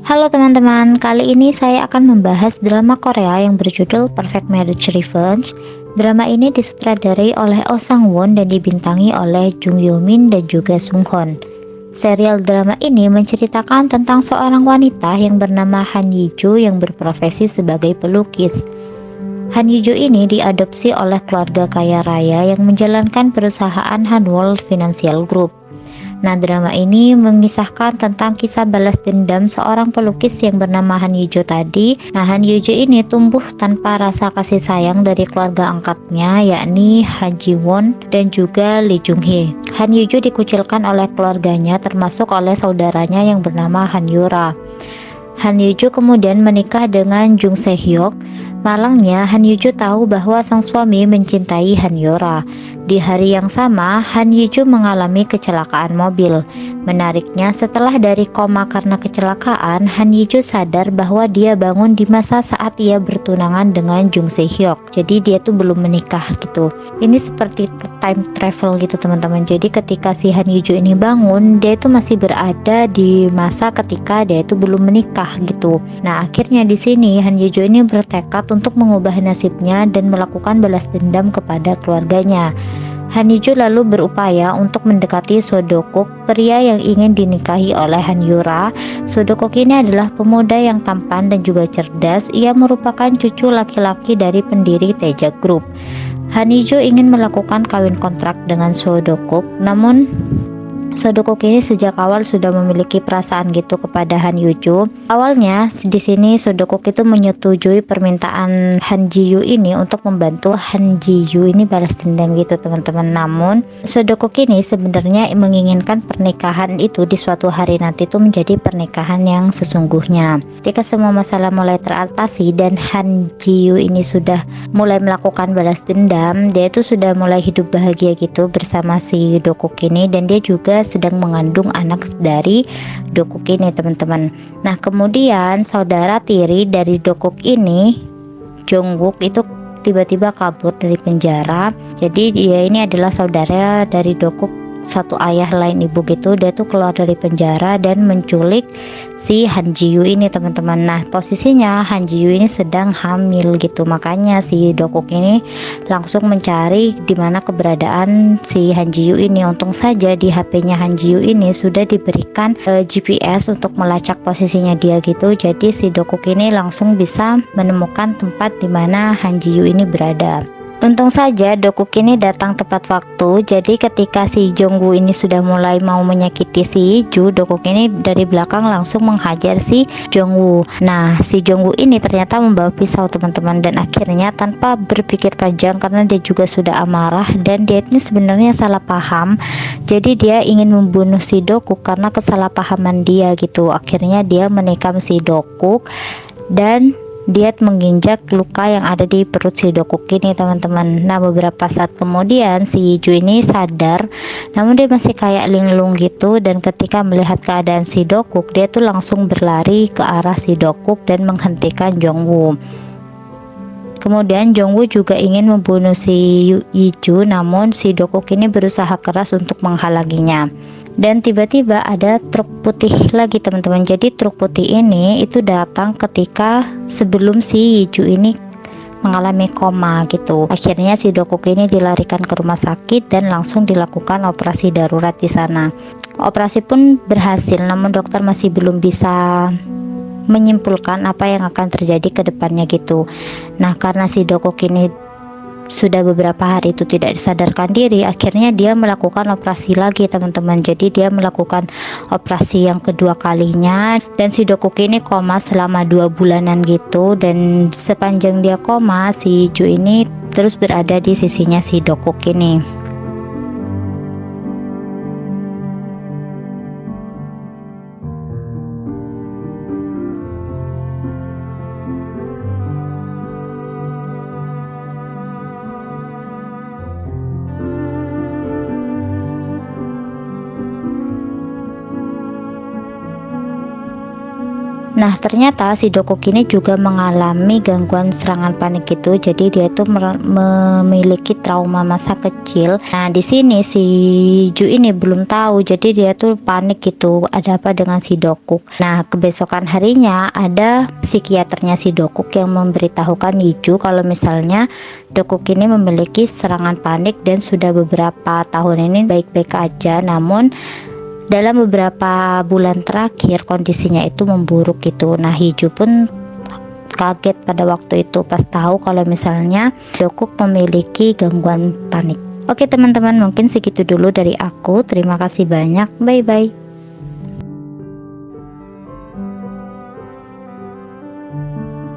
Halo teman-teman, kali ini saya akan membahas drama Korea yang berjudul Perfect Marriage Revenge. Drama ini disutradarai oleh Oh Sang-won dan dibintangi oleh Jung Yo-min dan juga Sung Hon. Serial drama ini menceritakan tentang seorang wanita yang bernama Han Yi-jo yang berprofesi sebagai pelukis. Han Yi-jo ini diadopsi oleh keluarga kaya raya yang menjalankan perusahaan Hanwol Financial Group. Nah, drama ini mengisahkan tentang kisah balas dendam seorang pelukis yang bernama Han Yujo tadi. Nah, Han Yujo ini tumbuh tanpa rasa kasih sayang dari keluarga angkatnya, yakni Han Ji Won dan juga Lee Jung Hee. Han Yujo dikucilkan oleh keluarganya, termasuk oleh saudaranya yang bernama Han Yura. Han Yujo kemudian menikah dengan Jung Se Hyuk. Malangnya, Han Yujo tahu bahwa sang suami mencintai Han Yora. Di hari yang sama, Han Yujo mengalami kecelakaan mobil. Menariknya, setelah dari koma karena kecelakaan, Han Yujo sadar bahwa dia bangun di masa saat ia bertunangan dengan Jung Se Hyuk. Jadi dia tuh belum menikah gitu. Ini seperti time travel gitu teman-teman. Jadi ketika si Han Yujo ini bangun, dia itu masih berada di masa ketika dia itu belum menikah gitu. Nah, akhirnya di sini Han Yujo ini bertekad untuk mengubah nasibnya dan melakukan balas dendam kepada keluarganya. Han Yujo lalu berupaya untuk mendekati Sodokuk, pria yang ingin dinikahi oleh Han Yura. Sodokuk ini adalah pemuda yang tampan dan juga cerdas. Ia merupakan cucu laki-laki dari pendiri Teja Group. Han Yujo ingin melakukan kawin kontrak dengan Sodokuk, namun Sodokuk ini sejak awal sudah memiliki perasaan gitu kepada Han Yujo. Awalnya di sini Sodokuk itu menyetujui permintaan Han Ji Yu ini untuk membantu Han Ji Yu ini balas dendam gitu teman-teman. Namun Sodokuk ini sebenarnya menginginkan pernikahan itu di suatu hari nanti itu menjadi pernikahan yang sesungguhnya. Ketika semua masalah mulai teratasi dan Han Ji Yu ini sudah mulai melakukan balas dendam, dia itu sudah mulai hidup bahagia gitu bersama si Dokuk ini, dan dia juga sedang mengandung anak dari Dokuk ini teman-teman. Nah, kemudian saudara tiri dari Dokuk ini, Jongwook, itu tiba-tiba kabur dari penjara. Jadi dia ini adalah saudara dari Dokuk, satu ayah lain ibu gitu. Dia tuh keluar dari penjara dan menculik si Han Ji Yu ini teman-teman. Nah, posisinya Han Ji Yu ini sedang hamil gitu. Makanya si Dokuk ini langsung mencari di mana keberadaan si Han Ji Yu ini. Untung saja di HP-nya Han Ji Yu ini sudah diberikan GPS untuk melacak posisinya dia gitu. Jadi si Dokuk ini langsung bisa menemukan tempat di mana Han Ji Yu ini berada. Untung saja Dokuk ini datang tepat waktu. Jadi ketika si Jongwoo ini sudah mulai mau menyakiti si Ju, Dokuk ini dari belakang langsung menghajar si Jongwoo. Nah, si Jongwoo ini ternyata membawa pisau teman-teman, dan akhirnya tanpa berpikir panjang karena dia juga sudah amarah dan dia ini sebenarnya salah paham. Jadi dia ingin membunuh si Dokuk karena kesalahpahaman dia gitu. Akhirnya dia menikam si Dokuk dan dia menginjak luka yang ada di perut si Dokuk ini teman-teman. Nah, beberapa saat kemudian si Ju ini sadar, namun dia masih kayak linglung gitu, dan ketika melihat keadaan si Dokuk, dia tuh langsung berlari ke arah si Dokuk dan menghentikan Jongwoo. Kemudian Jongwoo juga ingin membunuh si Yiju, namun si Dokuk ini berusaha keras untuk menghalanginya. Dan tiba-tiba ada truk putih lagi teman-teman. Jadi truk putih ini itu datang ketika sebelum si Yiju ini mengalami koma gitu. Akhirnya si Dokuk ini dilarikan ke rumah sakit dan langsung dilakukan operasi darurat di sana. Operasi pun berhasil, namun dokter masih belum bisa menyimpulkan apa yang akan terjadi ke depannya gitu. Nah, karena si Dokuk ini sudah beberapa hari itu tidak disadarkan diri, akhirnya dia melakukan operasi lagi teman-teman. Jadi dia melakukan operasi yang kedua kalinya, dan si Dokuk ini koma selama 2 bulanan gitu. Dan sepanjang dia koma, si Ju ini terus berada di sisinya si Dokuk ini. Nah, ternyata si Dokuk ini juga mengalami gangguan serangan panik gitu. Jadi dia tuh memiliki trauma masa kecil. Nah, di sini si Ju ini belum tahu. Jadi dia tuh panik gitu. Ada apa dengan si Dokuk? Nah, kebesokan harinya ada psikiaternya si Dokuk yang memberitahukan Ju kalau misalnya Dokuk ini memiliki serangan panik dan sudah beberapa tahun ini baik-baik aja. Namun dalam beberapa bulan terakhir kondisinya itu memburuk gitu. Nah, Hiju pun kaget pada waktu itu pas tahu kalau misalnya Dokuk memiliki gangguan panik. Oke teman-teman, mungkin segitu dulu dari aku. Terima kasih banyak. Bye bye.